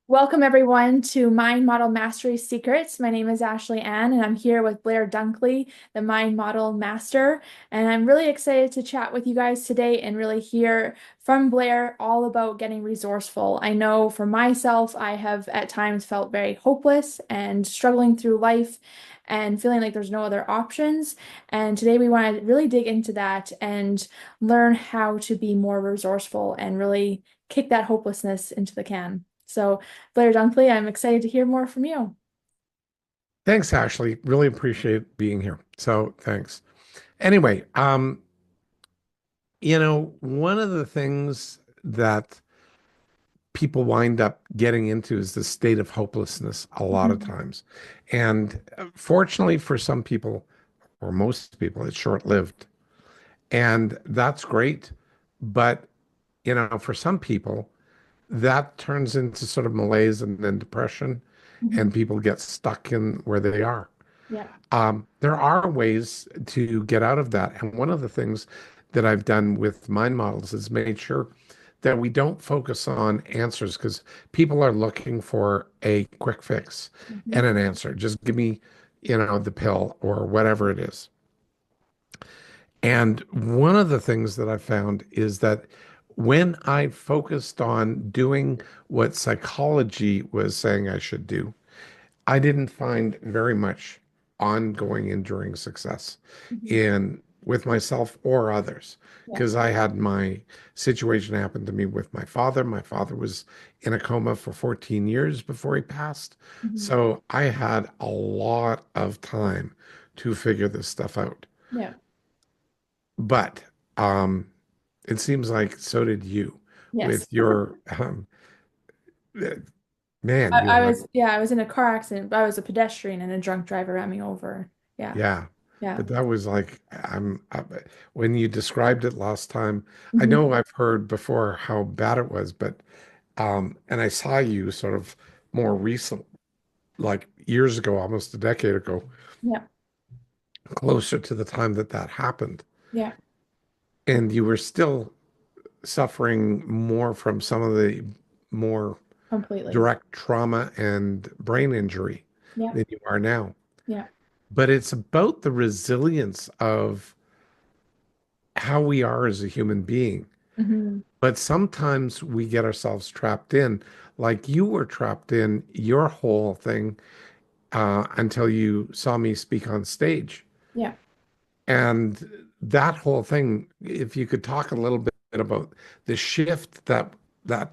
Welcome, everyone, to Mind Model Mastery Secrets. My name is Ashley Ann, and I'm here with Blair Dunkley, the Mind Model Master. And I'm really excited to chat with you guys today and really hear from Blair all about getting resourceful. I know for myself, I have at times felt very hopeless and struggling through life and feeling like there's no other options. And today we want to really dig into that and learn how to be more resourceful and really kick that hopelessness into the can. So, Blair Dunkley, I'm excited to hear more from you. Thanks, Ashley. Really appreciate being here. So thanks. Anyway, one of the things that people wind up getting into is the state of hopelessness a lot of Mhm. times. And fortunately for some people, or most people, it's short-lived. And that's great. But, for some people, that turns into sort of malaise and then depression, Mhm. and people get stuck in where they are. Yeah. There are ways to get out of that. And one of the things that I've done with mind models is made sure that we don't focus on answers because people are looking for a quick fix Mhm. and an answer. Just give me, the pill or whatever it is. And one of the things that I found is that when I focused on doing what psychology was saying I should do, I didn't find very much ongoing enduring success Mhm. in with myself or others Yeah. because I had my situation happen to me with my father. My father was in a coma for 14 years before he passed. Mhm. So I had a lot of time to figure this stuff out. Yeah. But it seems like so did you Yes. with your man, you I had was, yeah, I was in a car accident, but I was a pedestrian and a drunk driver ran me over. Yeah. yeah, Yeah. but that was like when you described it last time, I Mhm. know I've heard before how bad it was, but and I saw you sort of more recent, like years ago, almost a decade ago, Yeah. closer to the time that that happened, Yeah. and you were still suffering more from some of the more Completely. direct trauma and brain injury Yeah. than you are now. Yeah. But it's about the resilience of how we are as a human being. Hmm. But sometimes we get ourselves trapped in, like you were trapped in your whole thing until you saw me speak on stage. Yeah. And that whole thing, if you could talk a little bit about the shift that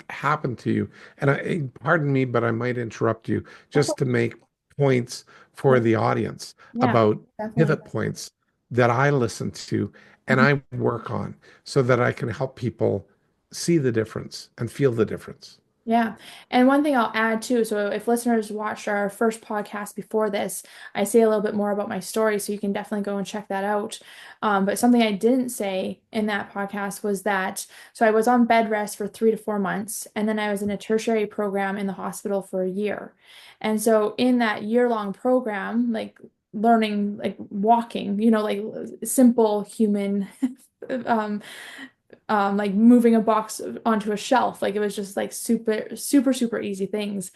happened to you, and pardon me, but I might interrupt you That's just to make points for okay. the audience Yeah. about Definitely. pivot points that I listen to and Mhm. I work on so that I can help people see the difference and feel the difference. Yeah. And one thing I'll add too, so if listeners watched our first podcast before this, I say a little bit more about my story, so you can definitely go and check that out. But something I didn't say in that podcast was that, so I was on bed rest for 3 to 4 months, and then I was in a tertiary program in the hospital for a year. And so in that year-long program, like learning, like walking, like simple human um, like moving a box onto a shelf. Like it was just like super, super, super easy things.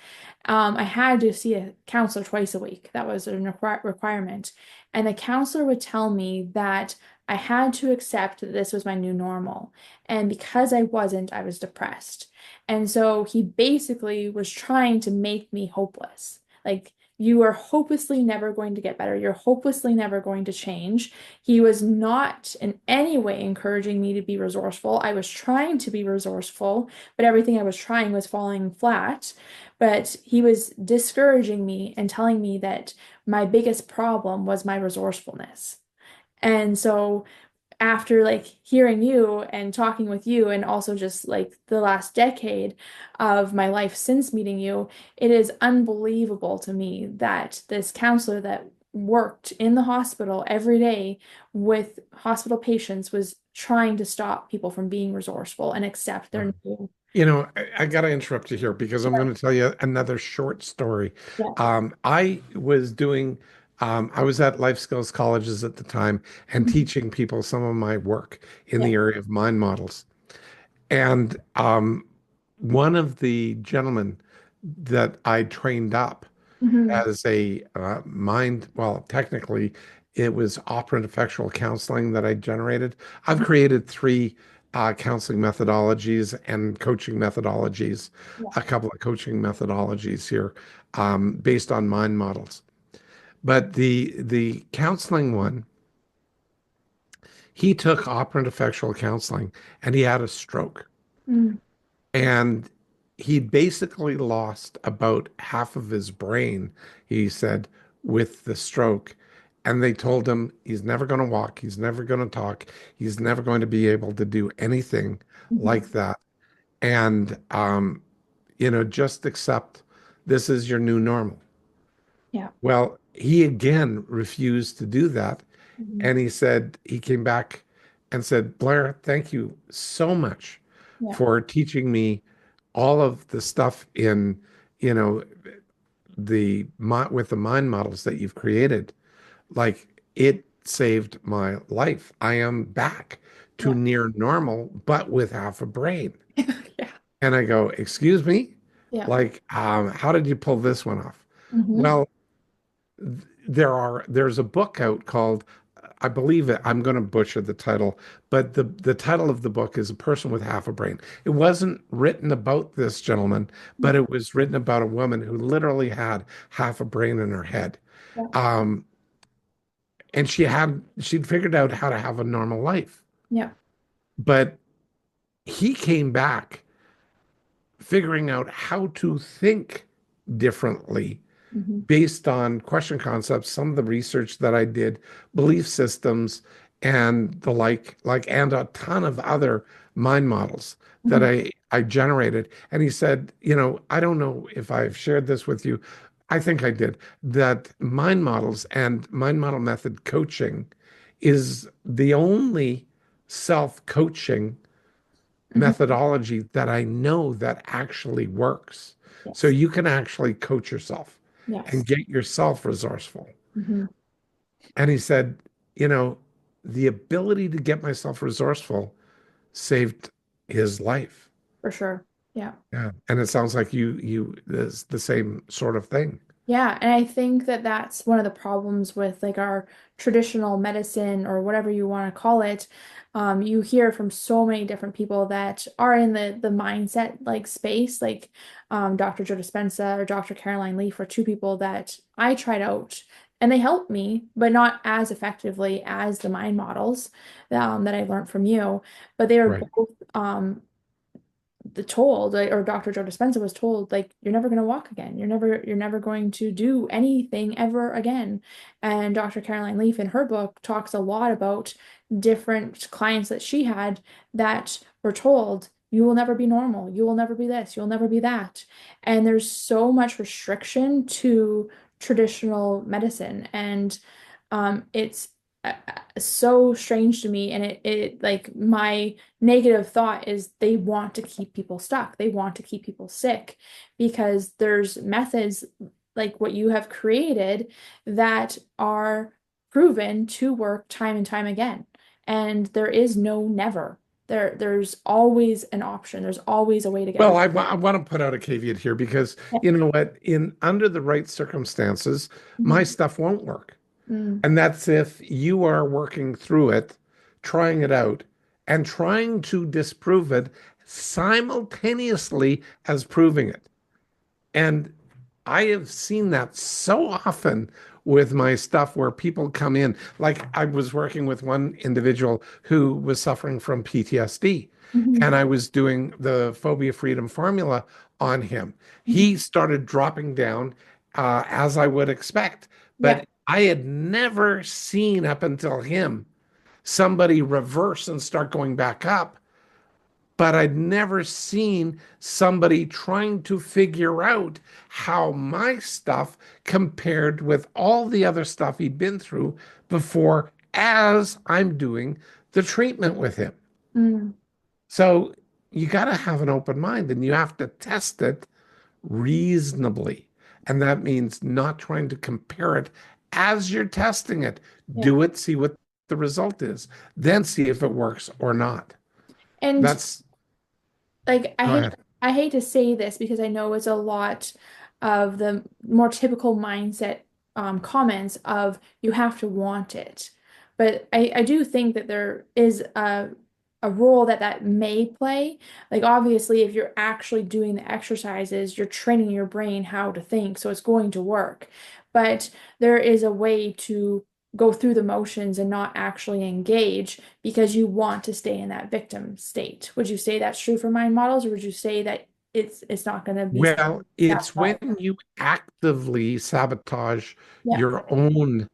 I had to see a counselor twice a week. That was a requirement. And the counselor would tell me that I had to accept that this was my new normal. And because I wasn't, I was depressed. And so he basically was trying to make me hopeless. Like, you are hopelessly never going to get better. You're hopelessly never going to change. He was not in any way encouraging me to be resourceful. I was trying to be resourceful, but everything I was trying was falling flat. But he was discouraging me and telling me that my biggest problem was my resourcefulness. And so after like hearing you and talking with you and also just like the last decade of my life since meeting you, it is unbelievable to me that this counselor that worked in the hospital every day with hospital patients was trying to stop people from being resourceful and accept their new. I got to interrupt you here because I'm Yeah. going to tell you another short story. Yeah. I was at life skills colleges at the time and Mhm. teaching people some of my work in Yeah. the area of mind models. And one of the gentlemen that I trained up Hmm. as a mind, well, technically, it was operant effectual counseling that I generated. I've created three counseling methodologies and coaching methodologies, Yeah. a couple of coaching methodologies here based on mind models. But the counseling one, he took operant effectual counseling and he had a stroke. Mm. And he basically lost about half of his brain, he said, with the stroke. And they told him he's never going to walk, he's never going to talk, he's never going to be able to do anything Hmm. like that. And, just accept this is your new normal. Yeah. Well, he again refused to do that. Hmm. And he said, he came back and said, Blair, thank you so much Yeah. for teaching me all of the stuff in, you know, with the mind models that you've created. Like it saved my life. I am back to Yeah. near normal, but with half a brain. Yeah. And I go, excuse me? Yeah. Like, how did you pull this one off? Hmm. Well, there's a book out called I believe it, I'm going to butcher the title, but the title of the book is A Person with Half a Brain. It wasn't written about this gentleman, but it was written about a woman who literally had half a brain in her head. Yeah. Um, and she'd figured out how to have a normal life. Yeah. But he came back figuring out how to think differently Hmm. based on question concepts, some of the research that I did, belief systems, and the and a ton of other mind models that Hmm. I generated. And he said, I don't know if I've shared this with you. I think I did, that mind models and mind model method coaching is the only self-coaching Hmm. methodology that I know that actually works. So Yes. you can actually coach yourself Yes. and get yourself resourceful. Hmm. And he said, you know, the ability to get myself resourceful saved his life. For sure. Yeah. Yeah. And it sounds like you is the same sort of thing. Yeah, and I think that that's one of the problems with like our traditional medicine or whatever you want to call it. You hear from so many different people that are in the mindset like space, like Dr. Joe Dispenza or Dr. Caroline Leaf are two people that I tried out and they helped me, but not as effectively as the mind models that I learned from you. But they were Right. both told like, or Dr. Joe Dispenza was told like you're never going to walk again. You're never going to do anything ever again. And Dr. Caroline Leaf in her book talks a lot about different clients that she had that were told you will never be normal. You will never be this. You'll never be that. And there's so much restriction to traditional medicine and it's so strange to me and it like my negative thought is they want to keep people stuck. They want to keep people sick because there's methods like what you have created that are proven to work time and time again. And there is no never. There's always an option. There's always a way to get Well, rid. I want to put out a caveat here because Yeah. you know what? In under the right circumstances, my Mhm. stuff won't work. Mm. And that's if you are working through it, trying it out, and trying to disprove it simultaneously as proving it. And I have seen that so often with my stuff where people come in. Like I was working with one individual who was suffering from PTSD, and Mhm. I was doing the phobia freedom formula on him. Mhm. He started dropping down as I would expect, Yeah. but I had never seen up until him somebody reverse and start going back up, but I'd never seen somebody trying to figure out how my stuff compared with all the other stuff he'd been through before as I'm doing the treatment with him. Mm. So you got to have an open mind and you have to test it reasonably. And that means not trying to compare it as you're testing it. Yeah. Do it, see what the result is, then see if it works or not. And That's, like I go hate ahead. I hate to say this because I know it's a lot of the more typical mindset comments of you have to want it. But I do think that there is a role that that may play. Like obviously, if you're actually doing the exercises, you're training your brain how to think, so it's going to work. But there is a way to go through the motions and not actually engage because you want to stay in that victim state. Would you say that's true for mind models, or would you say that it's not going to be Well, that it's when well? you actively sabotage Yeah, your own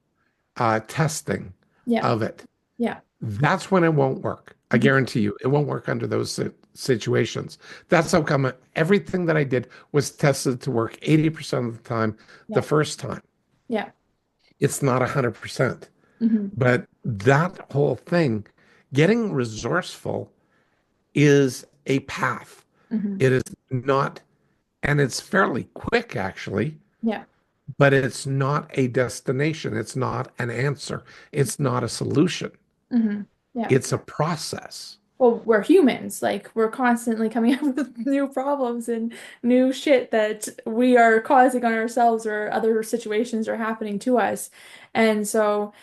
testing yeah, of it. yeah, That's when it won't work. I mhm, guarantee you, it won't work under those situations. That's how come everything that I did was tested to work 80% of the time the yeah, first time. yeah, It's not 100%. hmm, But that whole thing, getting resourceful is a path. hmm, It is not, and it's fairly quick actually, yeah, but it's not a destination. It's not an answer. It's not a solution. hmm, yeah. It's a process. Well, we're humans. Like, we're constantly coming up with new problems and new shit that we are causing on ourselves or other situations are happening to us. And so,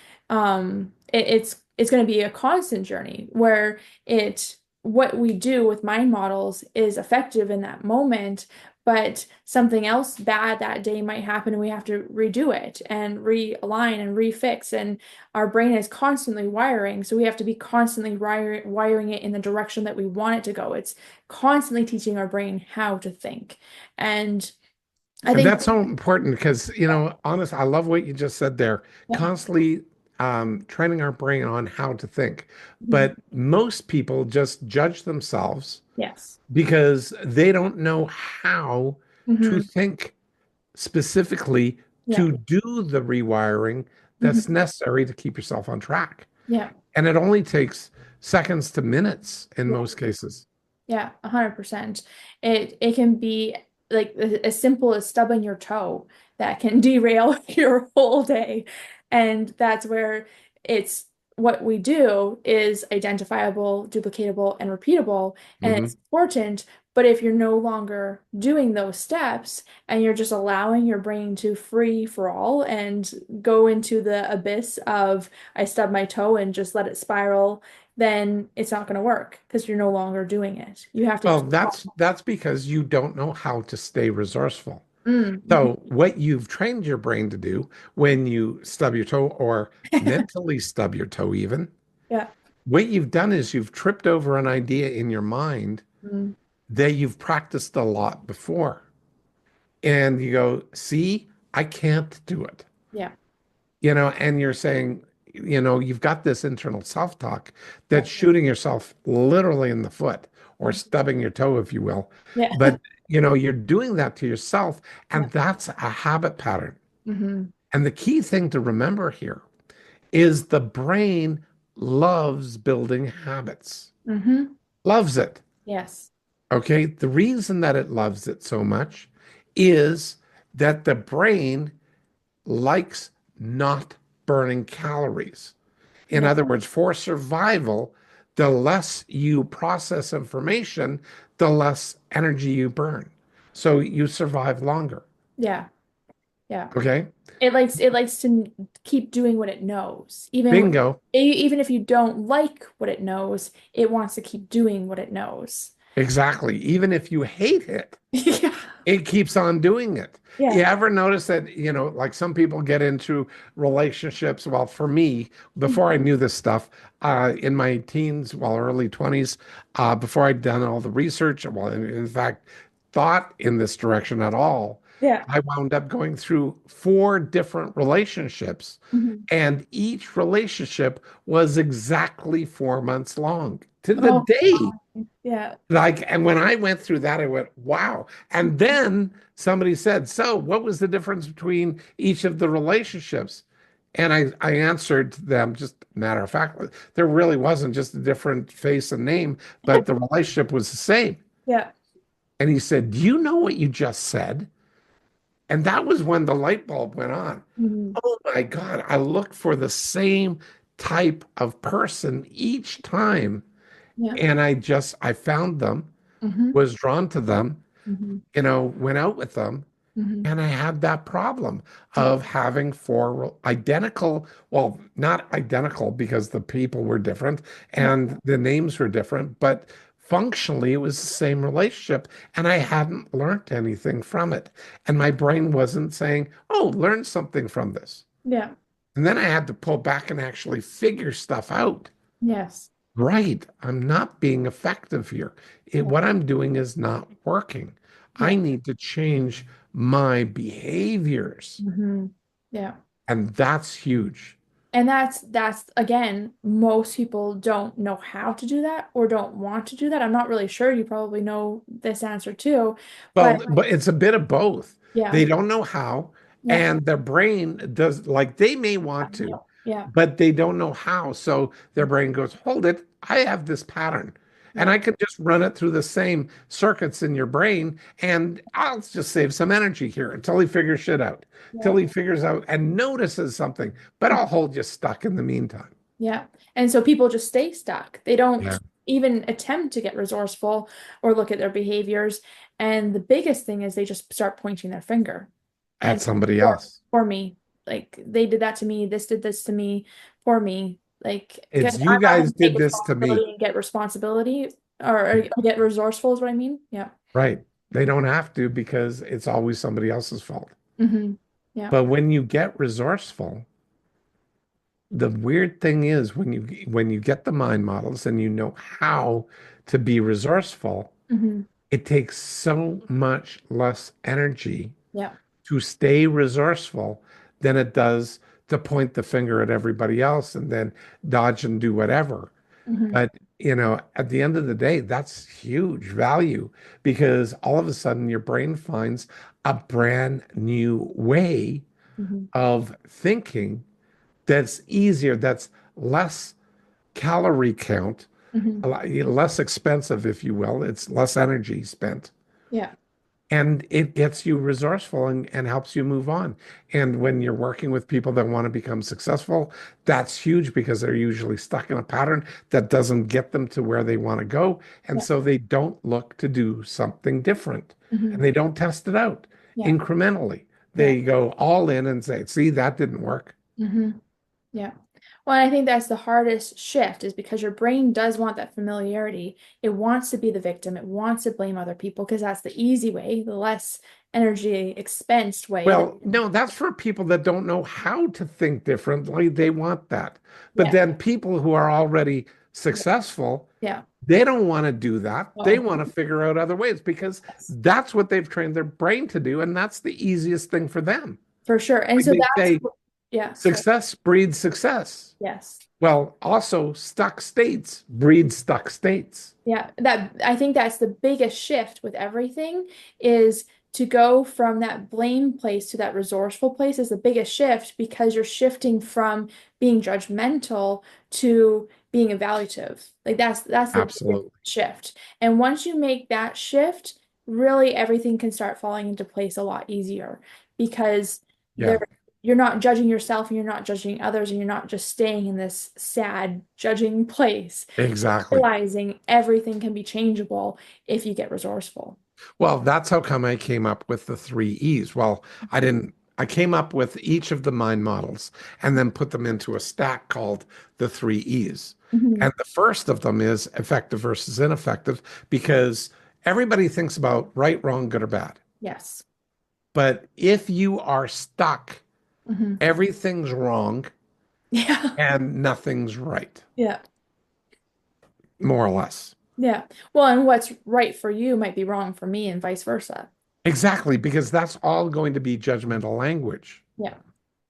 it's going to be a constant journey where what we do with mind models is effective in that moment, but something else bad that day might happen and we have to redo it and realign and refix. And our brain is constantly wiring, so we have to be constantly wiring it in the direction that we want it to go. It's constantly teaching our brain how to think. And I And think, that's so important because, honest, I love what you just said there. yeah, Constantly training our brain on how to think. mhm, But most people just judge themselves yes, because they don't know how to hmm, think specifically yeah, to do the rewiring that's hmm, necessary to keep yourself on track. yeah, And it only takes seconds to minutes in yeah. most cases. Yeah, 100%. It can be like as simple as stubbing your toe that can derail your whole day. And that's where it's what we do is identifiable, duplicatable, and repeatable, and Hmm. it's important. But if you're no longer doing those steps and you're just allowing your brain to free for all and go into the abyss of I stub my toe and just let it spiral, then it's not going to work because you're no longer doing it. You have to Well, keep that's because you don't know how to stay resourceful. on. Mhm. So, what you've trained your brain to do when you stub your toe or mentally stub your toe, even, Yeah. what you've done is you've tripped over an idea in your mind Mm. that you've practiced a lot before. And you go, see, I can't do it. Yeah. And you're saying, you've got this internal self-talk Yeah. that's shooting yourself literally in the foot or Mhm. stubbing your toe, if you will. Yeah. But, you're doing that to yourself, Yeah. and that's a habit pattern. Hmm. And the key thing to remember here is the brain loves building habits, Hmm. loves it. Yes. Okay. The reason that it loves it so much is that the brain likes not burning calories. In Yeah. other words, for survival, the less you process information, the less energy you burn. So you survive longer. Yeah. Yeah. Okay. It likes to keep doing what it knows. Bingo. Even if you don't like what it knows, it wants to keep doing what it knows. Exactly. Even if you hate it, Yeah. it keeps on doing it. You Yeah. ever notice that, like some people get into relationships? Well, for me, before I knew this stuff, in my teens, well, early 20s, before I'd done all the research, well, in fact, thought in this direction at all, Yeah. I wound up going through four different relationships, Mhm. and each relationship was exactly 4 months long to the Oh, day. yeah. Like, and when I went through that, I went, wow. And then somebody said, so what was the difference between each of the relationships? And I answered them just matter of fact, there really wasn't just a different face and name, but the relationship was the same. Yeah. And he said, do you know what you just said? And that was when the light bulb went on. Mhm. Oh my God, I looked for the same type of person each time. Yeah. And I found them. Hmm. was drawn to them, Hmm. went out with them. Hmm. And I had that problem Yeah. of having four identical, well, not identical because the people were different Yeah. and the names were different, but functionally it was the same relationship. And I hadn't learned anything from it. And my brain wasn't saying, oh, learn something from this. Yeah. And then I had to pull back and actually figure stuff out. Yes. Right. I'm not being effective here. Yeah. What I'm doing is not working. I Yeah. need to change my behaviors. Hmm. Yeah. And that's huge. And that's again, most people don't know how to do that or don't want to do that. I'm not really sure. You probably know this answer too, but Well, but it's a bit of both. yeah. They don't know how, Yeah. and their brain does, like, they may want to, Yeah. Yeah. but they don't know how. So their brain goes, hold it, I have this pattern. And Yeah. I can just run it through the same circuits in your brain, and I'll just save some energy here until he figures shit out, till Yeah. he figures out and notices something. But I'll hold you stuck in the meantime. Yeah. And so people just stay stuck. They Yeah. don't even attempt to get resourceful or look at their behaviors. And the biggest thing is they just start pointing their finger At and somebody poor, else. poor me. Like they did that to me. This did this to me. Poor me. Like It's I'm you not going guys to take did this to me. responsibility and get responsibility or get resourceful is what I mean. Yeah. Right. They don't have to because it's always somebody else's fault. Hmm. Yeah. But when you get resourceful, the weird thing is when you get the mind models and you know how to be resourceful, Hmm. it takes so much less energy Yeah. to stay resourceful than it does to point the finger at everybody else and then dodge and do whatever. Hmm. But, at the end of the day, that's huge value because all of a sudden your brain finds a brand new way Hmm. of thinking that's easier, that's less calorie count, Hmm. less expensive, if you will. It's less energy spent. Yeah. And it gets you resourceful and helps you move on. And when you're working with people that want to become successful, that's huge because they're usually stuck in a pattern that doesn't get them to where they want to go. And Yeah. so they don't look to do something different Hmm. and they don't test it out Yeah. incrementally. Yeah. They go all in and say, see, that didn't work. Hmm. Yeah. Well, and I think that's the hardest shift is because your brain does want that familiarity. It wants to be the victim. It wants to blame other people because that's the easy way, the less energy expensed way. Well, no, that's for people that don't know how to think differently. They want that. But Yeah. then people who are already successful, Yeah. they don't want to do that. They Oh, want to figure out other ways because yes. that's what they've trained their brain to do. And that's the easiest thing for them. For sure. And Like so they that's, say, yeah, sorry. success breeds success. Yes. Well, also, stuck states breed stuck states. Yeah, that I think that's the biggest shift with everything is to go from that blame place to that resourceful place is the biggest shift because you're shifting from being judgmental to being evaluative. Like that's the biggest Absolutely. shift. And once you make that shift, really everything can start falling into place a lot easier because there Yeah, you're not judging yourself and you're not judging others and you're not just staying in this sad judging place exactly. realizing everything can be changeable if you get resourceful. Well, that's how come I came up with the three E's. Well, I didn't, I came up with each of the mind models and then put them into a stack called the three E's. Mhm. And the first of them is effective versus ineffective because everybody thinks about right, wrong, good, or bad. Yes. But if you are stuck, Hmm. everything's wrong Yeah. and nothing's right, Yeah. more or less. Yeah. Well, and what's right for you might be wrong for me and vice versa. Exactly, because that's all going to be judgmental language. Yeah.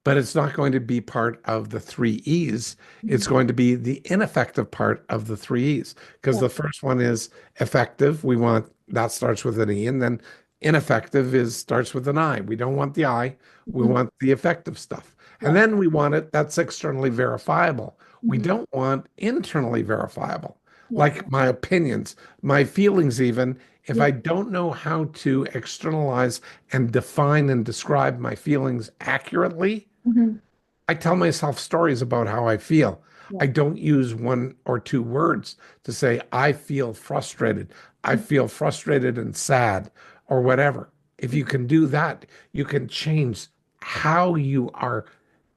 But it's not going to be part of the three E's. It's Mhm. going to be the ineffective part of the three E's. Because Yeah. the first one is effective. We want that starts with an E, and then ineffective is starts with an I. We don't want the I. We Mhm. want the effective stuff. And Yeah. then we want it that's externally verifiable. We Mhm. don't want internally verifiable, Yeah. like my opinions, my feelings, even. If Yeah. I don't know how to externalize and define and describe my feelings accurately, Mhm. I tell myself stories about how I feel. Yeah. I don't use one or two words to say, I feel frustrated. I feel frustrated and sad or whatever. If you can do that, you can change how you are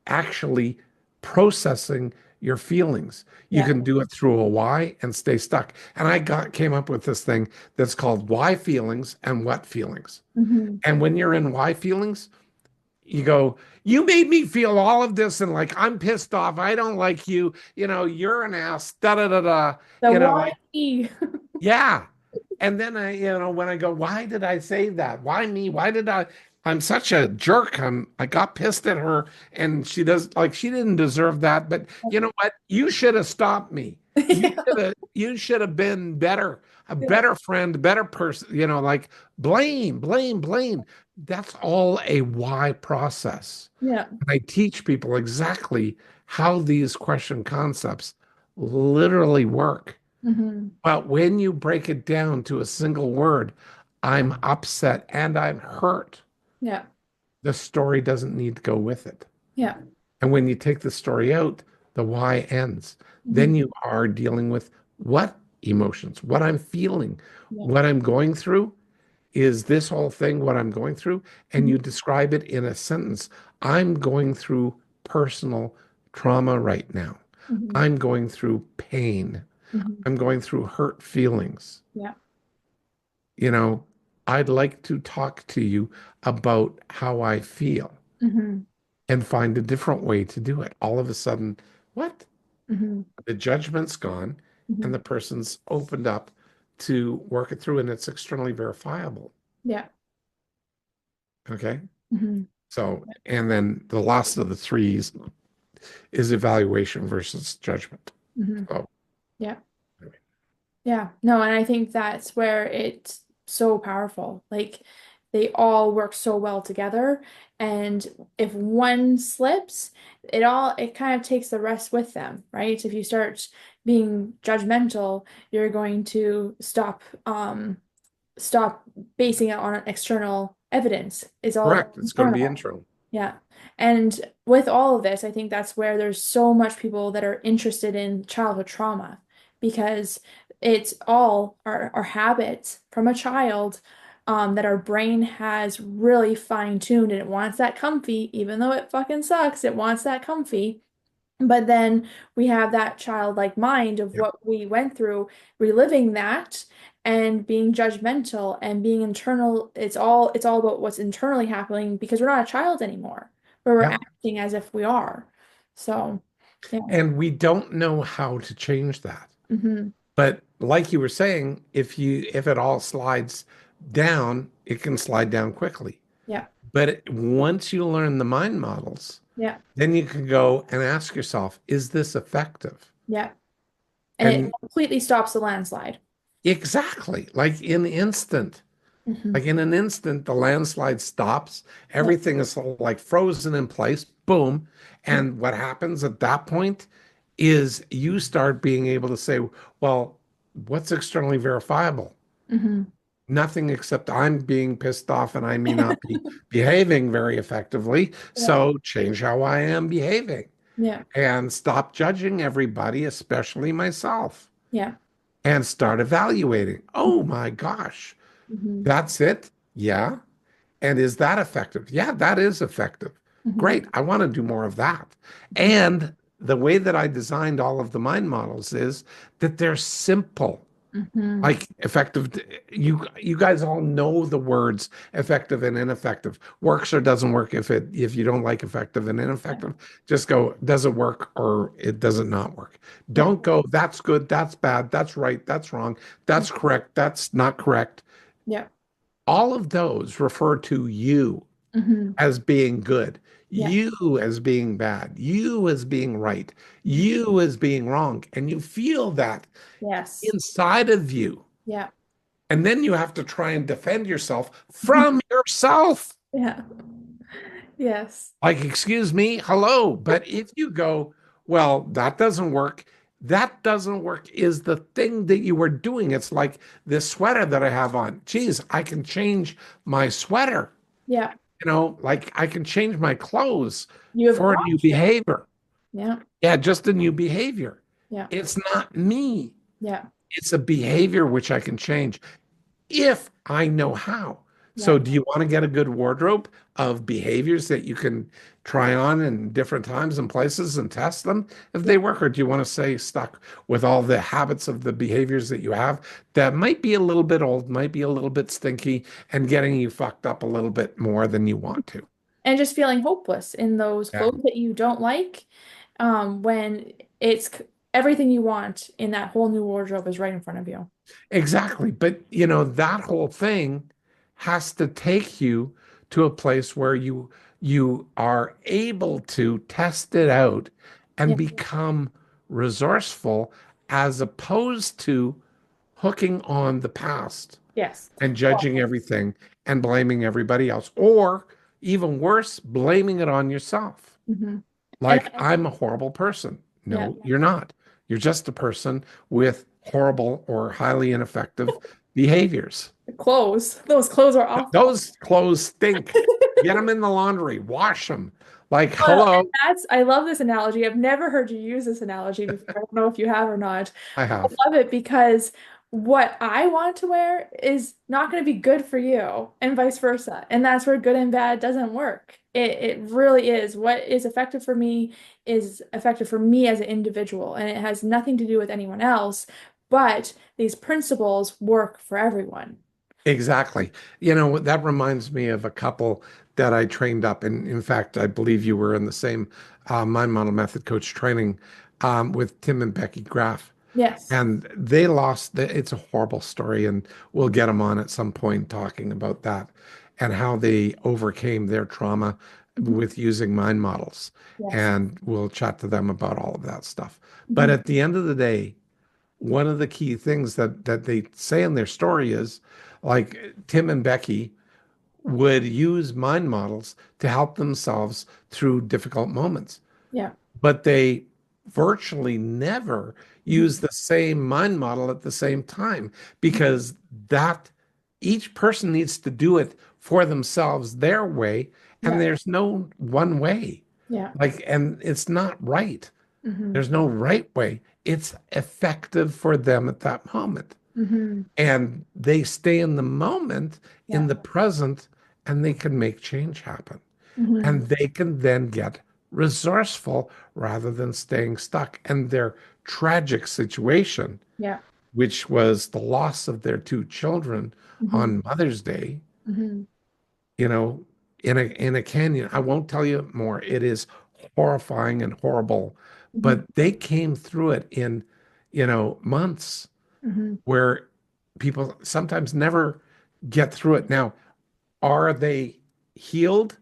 actually processing your feelings. You Yeah. can do it through a why and stay stuck. And I came up with this thing that's called why feelings and what feelings. Hmm. And when you're in why feelings, you go, you made me feel all of this and like I'm pissed off. I don't like you. You're an ass. Da da da da. The why Like, me? yeah. And then when I go, why did I say that? Why me? Why did I'm such a jerk. I got pissed at her and she didn't deserve that. But you know what? You should have stopped me. Yeah. You should have been better, a Yeah. better friend, a better person, like blame, blame, blame. That's all a why process. Yeah. And I teach people exactly how these question concepts literally work. Hmm. But when you break it down to a single word, I'm upset and I'm hurt, Yeah. the story doesn't need to go with it. Yeah. And when you take the story out, the why ends. Hmm. Then you are dealing with what emotions, what I'm feeling, Yeah. what I'm going through. Is this whole thing what I'm going through? And Hmm. you describe it in a sentence. I'm going through personal trauma right now. Hmm. I'm going through pain. Hmm. I'm going through hurt feelings. Yeah. you know, I'd like to talk to you about how I feel Hmm. and find a different way to do it. All of a sudden, what? Hmm. The judgment's gone and Hmm. the person's opened up to work it through and it's externally verifiable. Yeah. Okay. Hmm. So, and then the last of the threes is evaluation versus judgment. Hmm. So, Yeah. anyway. Yeah. No, and I think that's where it's so powerful. Like they all work so well together. And if one slips, it kind of takes the rest with them, right? If you start being judgmental, you're going to stop basing it on external evidence. It's all about Correct. It's going to be internal. internal. Yeah. And with all of this, I think that's where there's so much people that are interested in childhood trauma because it's all our habits from a child that our brain has really fine-tuned and it wants that comfy, even though it fucking sucks, it wants that comfy. But then we have that childlike mind of Yep. what we went through, reliving that and being judgmental and being internal. It's all about what's internally happening because we're not a child anymore, where we're Yep. acting as if we are. So, yeah. And we don't know how to change that. Hmm. But like you were saying, if it all slides down, it can slide down quickly. Yeah. But once you learn the mind models, Yeah. then you can go and ask yourself, is this effective? Yeah. And it And completely stops the landslide. exactly, Hmm. like in an instant, the landslide stops. Yeah. Everything is like frozen in place. Boom. Yeah. And what happens at that point is you start being able to say, well, what's externally verifiable? Hmm. Nothing except I'm being pissed off and I may not be behaving very effectively. Yeah. So change how I am behaving Yeah. and stop judging everybody, especially myself, Yeah. and start evaluating. Oh my gosh, Hmm. that's it? Yeah. And is that effective? Yeah, that is effective. Hmm. Great. I want to do more of that. And the way that I designed all of the mind models is that they're simple. Hmm. Like effective, you guys all know the words effective and ineffective. Works or doesn't work. If you don't like effective and Yeah. ineffective, just go, does it work or it does it not work? Yeah. Don't go, that's good, that's bad, that's right, that's wrong, that's correct, that's not correct. Yeah. All of those refer to you Hmm. as being good, Yeah. you as being bad, you as being right, you as being wrong. And you feel that Yes. inside of you. Yeah. And then you have to try and defend yourself from yourself. Yeah. Yes. Like, excuse me, hello. But if you go, well, that doesn't work is the thing that you were doing. It's like this sweater that I have on. Geez, I can change my sweater. Yeah. Like I can change my clothes You have for a new options. behavior. Yeah. Yeah, just a new behavior. Yeah. It's not me. Yeah. It's a behavior which I can change. if I know how. Yeah. So, do you want to get a good wardrobe of behaviors that you can try on in different times and places and test them if Yeah. they work? Or do you want to stay stuck with all the habits of the behaviors that you have that might be a little bit old, might be a little bit stinky, and getting you fucked up a little bit more than you want to? And just feeling hopeless in those Yeah. clothes that you don't like, when everything you want in that whole new wardrobe is right in front of you. Exactly. But, that whole thing has to take you to a place where you are able to test it out Yeah. and become resourceful as opposed to hooking on the past Yes. and judging everything and blaming everybody else, or even worse, blaming it on yourself. Hmm. And Like, I'm a horrible person. yeah, No, you're not. You're just a person with horrible or highly ineffective behaviors. the clothes, those clothes are awful. Those clothes stink. Get them in the laundry, wash them. Like, Well, and hello. I love this analogy. I've never heard you use this analogy before. I don't know if you have or not. I I have. love it because what I want to wear is not going to be good for you and vice versa. And that's where good and bad doesn't work. It really is. What is effective for me as an individual, and it has nothing to do with anyone else. But these principles work for everyone. Exactly. That reminds me of a couple that I trained up. And in fact, I believe you were in the same Mind Model Method coach training with Tim and Becky Graff. Yes. And they lost, it's a horrible story. And we'll get them on at some point talking about that and how they overcame their trauma Mhm. with using mind models. Yes. And we'll chat to them about all of that stuff. But Mhm. at the end of the day, one of the key things that they say in their story is like Tim and Becky would use mind models to help themselves through difficult moments, Yeah. but they virtually never Mhm. use the same mind model at the same time because that each person needs to do it for themselves their way, and Yeah. there's no one way. Yeah. Like, and it's not right. Hmm. There's no right way. It's effective for them at that moment. Hmm. And they stay in the moment, in Yeah. the present, and they can make change happen. Hmm. And they can then get resourceful rather than staying stuck. And their tragic situation, Yeah. which was the loss of their two children Hmm. on Mother's Day, Hmm. you know, in a canyon. I won't tell you more. It is horrifying and horrible, Hmm. but they came through it in, months Hmm. where people sometimes never get through it. Now, are they healed?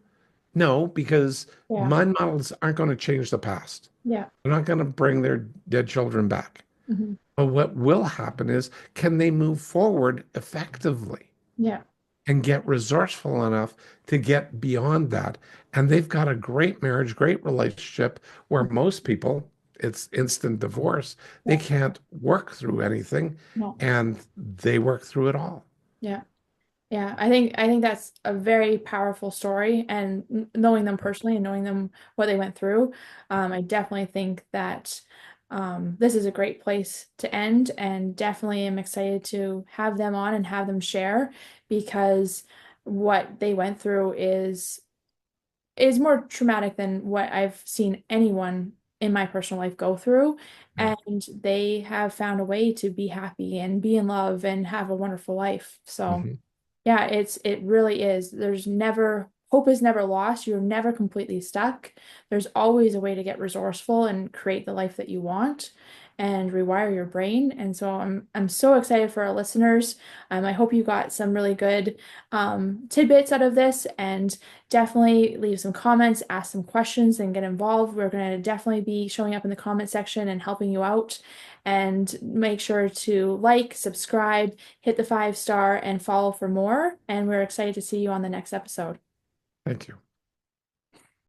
No, because Yeah. mind models aren't going to change the past. Yeah. They're not going to bring their dead children back. Hmm. But what will happen is, can they move forward effectively Yeah. and get resourceful enough to get beyond that? And they've got a great marriage, great relationship where most people, it's instant divorce. They Yeah. can't work through anything No. and they work through it all. Yeah. Yeah, I think that's a very powerful story, and knowing them personally and knowing them what they went through, I definitely think that this is a great place to end, and definitely am excited to have them on and have them share because what they went through is more traumatic than what I've seen anyone in my personal life go through, Yeah. and they have found a way to be happy and be in love and have a wonderful life. So. Mhm. Yeah, it really is. There's never hope is never lost. You're never completely stuck. There's always a way to get resourceful and create the life that you want and rewire your brain. And so I'm so excited for our listeners. I hope you got some really good tidbits out of this, and definitely leave some comments, ask some questions, and get involved. We're going to definitely be showing up in the comment section and helping you out. And make sure to like, subscribe, hit the 5-star, and follow for more. And we're excited to see you on the next episode. Thank you.